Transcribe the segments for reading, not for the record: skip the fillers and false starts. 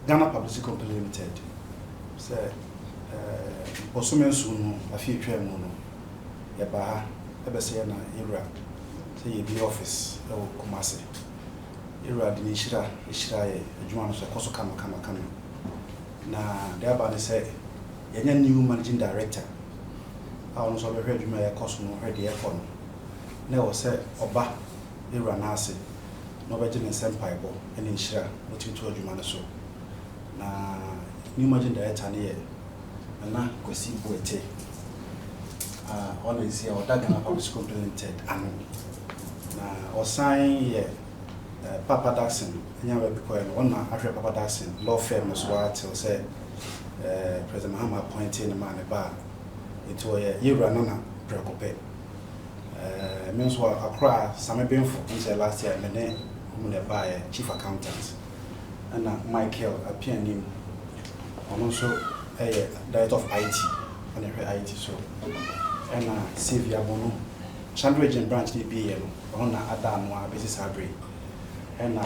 Ghana Publicity Company Limited. Say, Opemsuo no afi twa mu no. Ya ba ebese na ira. Say ye be office e wo Kumasi. Ira de hira ye adwuma no so koso kama. Na there ba say ye new managing director. A ono so be hwe adwuma ye koso no hwe de ye for no. Na wo say oba ira na ase. No be gene sempaibo ene hira otinto adwuma no so. Na new managing director ne na kwesi boete always here Ghana Publicity Company Limited ano na osan ye Papa Daxon nya we be koy no na ahwe Papa Daxon law firm so till say President Mahama appointed the man ba it was yewra na prekope means what akra same benfo in last year me ne ba chief accountant and Michael apianim also Director of IT and IT so and Sylvia Bono Chandra Agent branch DBA on Adamwa business library and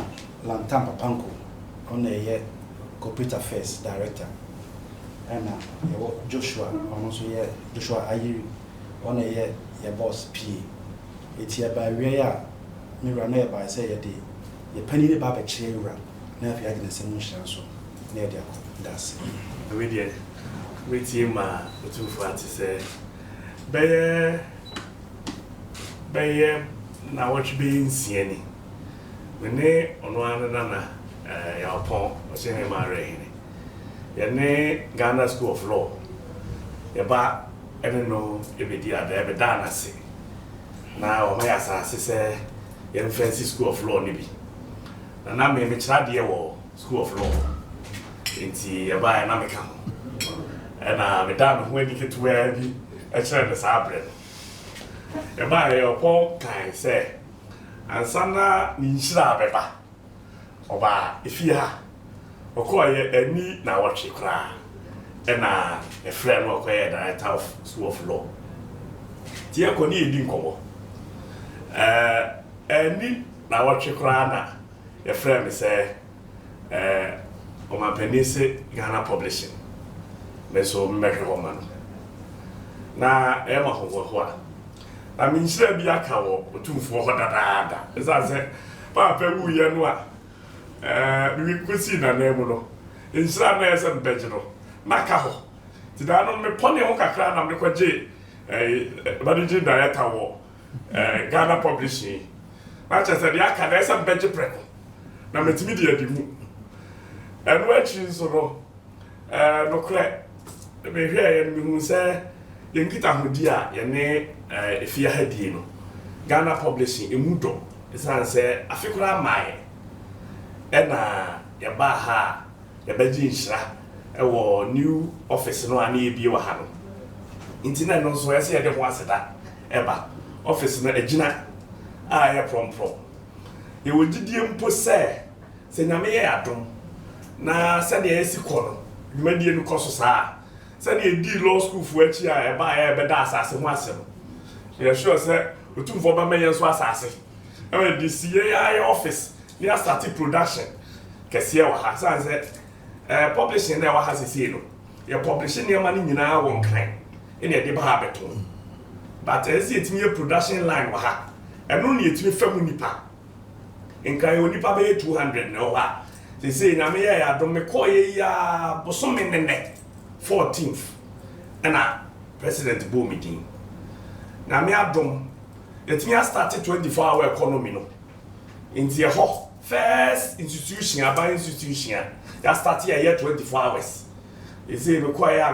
Lantampa Panko on a corporate affairs director and Joshua also Joshua Ayiri on a boss P. It's here by where Mirana by say a day the penny barber chair never had in a solution so near the that's Immediate with him, Otumfuo say, Baye, now what you being seeing? When they on one another, your pong, or saying my rain. Your name Ghana School of Law. Your bar, I don't know if it ever done. I say. Now, my assassin say, your fancy School of Law, Nibby. And I may be tried School of Law. Inti ya ba na meka ho na me da me ho adi ketua bi a kire de sabre ya ba ya opon kan se ansana ni nhira beba oba efi ha okoye ani na wotwe kra na e friend no okoye director of School of Law tie ko ni edi nkomo ani na wotwe kra na e friend me se Opemsuo Ghana Publishing. Meso mmeke woman. Na ema ho. Na minhira bia ka wo Otumfuo ho dadaada. Eza se papa wu ye no a bi kosi na na mu no. Nhira na ese mbeje no. Maka ho. Ti da no me pone ho kakra na me kwaje managing director wo Ghana Publishing. Ma chese dia ka na ese mbeje preko. Na metimi dia di mu. And what you so no crack. Me here and me say, you get a hudia, your name, if you had you Ghana Publishing, a mudo. The son say, I figure out my your baha, your bedin shra, a new office no any be your hand. Internet no so I say, I don't want that. Eba, office no a gina, I prom. You will did you say, Name Adam. Na said esi kono dwumadie no koso saa said e di law school fu achi a e ba ya be da asase ho asem ye sure say Otumfuo ba meyen so asase e di sie ya office ni start production kese wa ha san say publishing na wa ha sese no ye publishing ne ma ni nyina won kan e ne de ba ha beto but as etimi production line wa ha eno ne etimi famu nipa enkan onipa be 200 na wa they say na me ya do me call ya bosom nene 14th and president bo meeting na me adom let me start 24-hour economy no into your first institution about institution ya start here 24 hours they say me call ya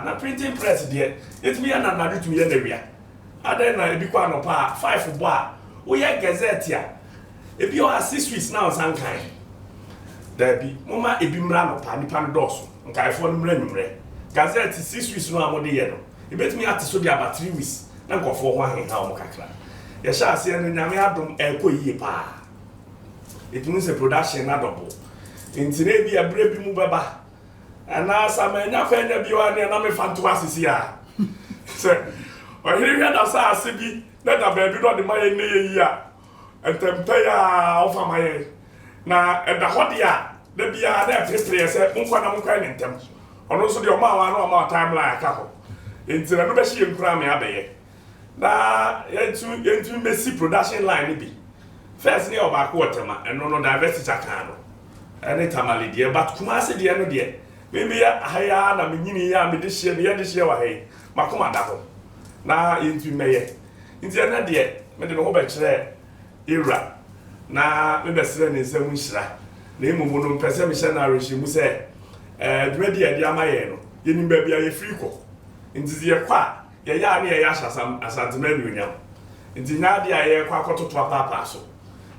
na printing press there let me na do to me na wia adan na ebi kwa no pa 5 bar we ya gazette ya ebi o 6 weeks now sankan Debbie, Mama Ebimrano, Panipan Dosso, and Kaifon Remre. Gazette 6 weeks no amode yeno. You bet me at so about 3 weeks. Now go for one in how Mokakla. ya sha ase no nyame adom ekoyie pa it means a production na double intine bi abre bi mu beba ana samanya fa nya bi wa ne na me fanto asisi a se ohiri hwa da sa ase bi na da ba bi do de maye ne yi a entempe ya ofa maye na eda hode a da bia na prepare se nkwa na nkwa ne ntem ono so de o ma wa na o ma timeline ka ho intine no be hye nkura me abeye na yentu mesi production line bi first ne obako otema eno no diversity aka no ene tamale de but kuma se de no de maybe haya na menyini ya me de hye me ye de hye wa he makoma da ho na yentu meye nti na de me de no ho be kire era na me be sere ne nsam nhira na emumu no pese me hye na reshi mu se dwedi e de amaye no yenim ba bia ye free ko nti ye kwa ye ya ne ye asasam asantema nuonyam nti na de aye kwa kototo papa so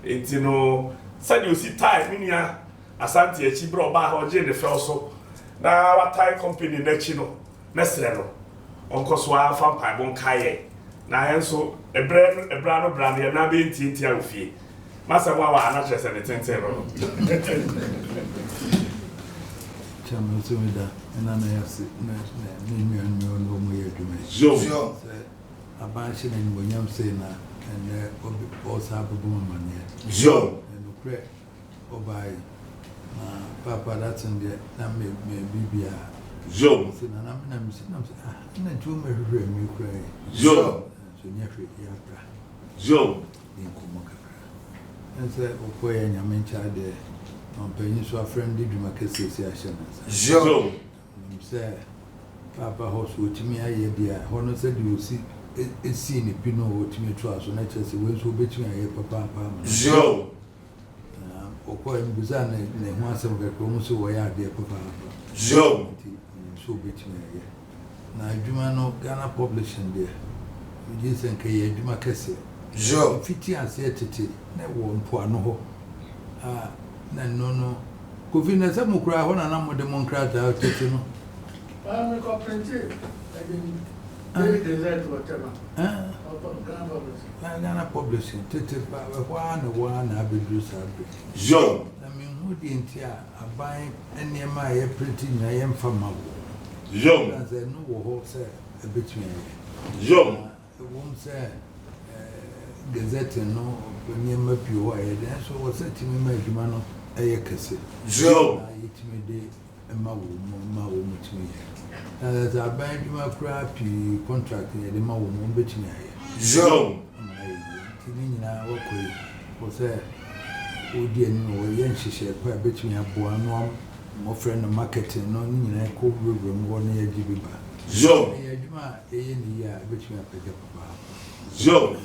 nti no sadi osi tie minia asante echi bro ba ha oje ne fel so na wa tie company na chi no na sere no onko so afa pa bon kaye na enso ebra no brand ye na be nti afie masa wa na chese ne tenten no chama so me da na na yasi na mi no mo ye dwuma Jo abanshi na nyonyam sei na and obi osa abubu mane Jo and ukre obai na papa that's in there na me bibia Jo so na na tu me hwehwe mi kra Jo so nyahwe ya kra Jo ni komo kakra and say okoye nyame ncha de on penyi so friend dwuma kesesi ahye Jo say papa house otimi aye bia hono se di osi esi ni pino otimi twa so na chese we so betimi aye papa Jo okwa mbuza na ho asem ka ko mu so wo ya de papa Jo so betimi aye na adwuma no Ghana publishing there we just say ke adwuma kese Jo fiti ase tete na wo mpo ano ho na no kofi na se mu kura ho na mo de mo nkra ta tete no I'm a printed. I didn't desert whatever. Ghana publishing tete pa one abedu sabe Jo na me hu di ntia aban enema ye printing na ye mfa mawo Jo na ze no wo ho se ebetumi Jo won se gazette no enema pio wa ye den so wo se timi ma adwuma no eye kese Jo na yetimi de mawo mutimi na za aban adwuma kura pi contract ye de mawo mo betumi aye Jo tini nyina wakoi wo se odi ani wo ye nhihye kwa betumi aboa no mo friend no marketing no nyina ko wuro mo no ye gibiba Jo ye adwuma ye ni ya betumi apege papa Jo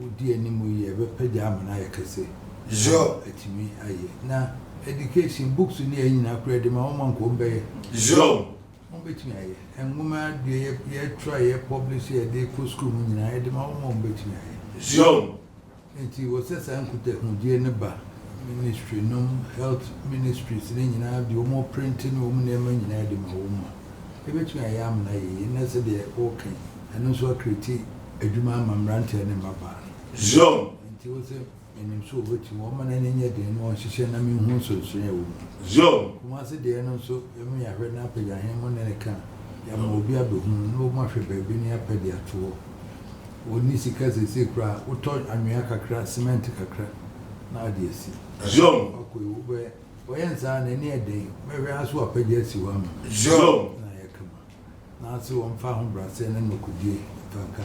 odi ani mo ye be pege amana ye kese Jo etimi aye na education books ni ye nyina kura de ma wo man ko mbe Jo mo betumi aye enwuma de ye try ye publish ye de ko school mu nyina ye de ma wo man betumi aye Jo enti wo sesa nkuta hundie ne ba ministry no health ministries ne nyina de wo printing wo mu na ma nyina de ma wo ma ebetumi aye amna ye na se de okay eno so create adwuma amamrante ne maba Jo enti wo se enim so woti wo ma na nye de no hihye na me hu so so ya wo Jo kuma se de no so emu ya hwe na apagya he mo ne ka ya mo obi abehu no mo ahwe ba bi ne apagya to oni sika sese kra uto anwea kakra cement kakra na ade asi Jo akoi wo be oyenza na ni eden mehwe aso apagya si wa ma Jo na yakama na aso wo mfa ho brase na nokudie fanka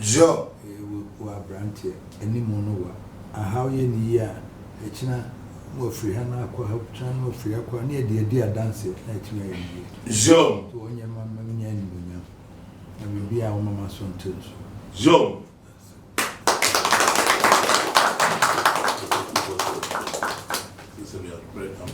Jo wa brantie enimo no wa ahaw ye ni ya echina mo free ha na akwa ha tran mo free akwa na ede adanse na etimi ayi Jo to onye ma nya ni bonya na bibia wo mama so ntenso Jo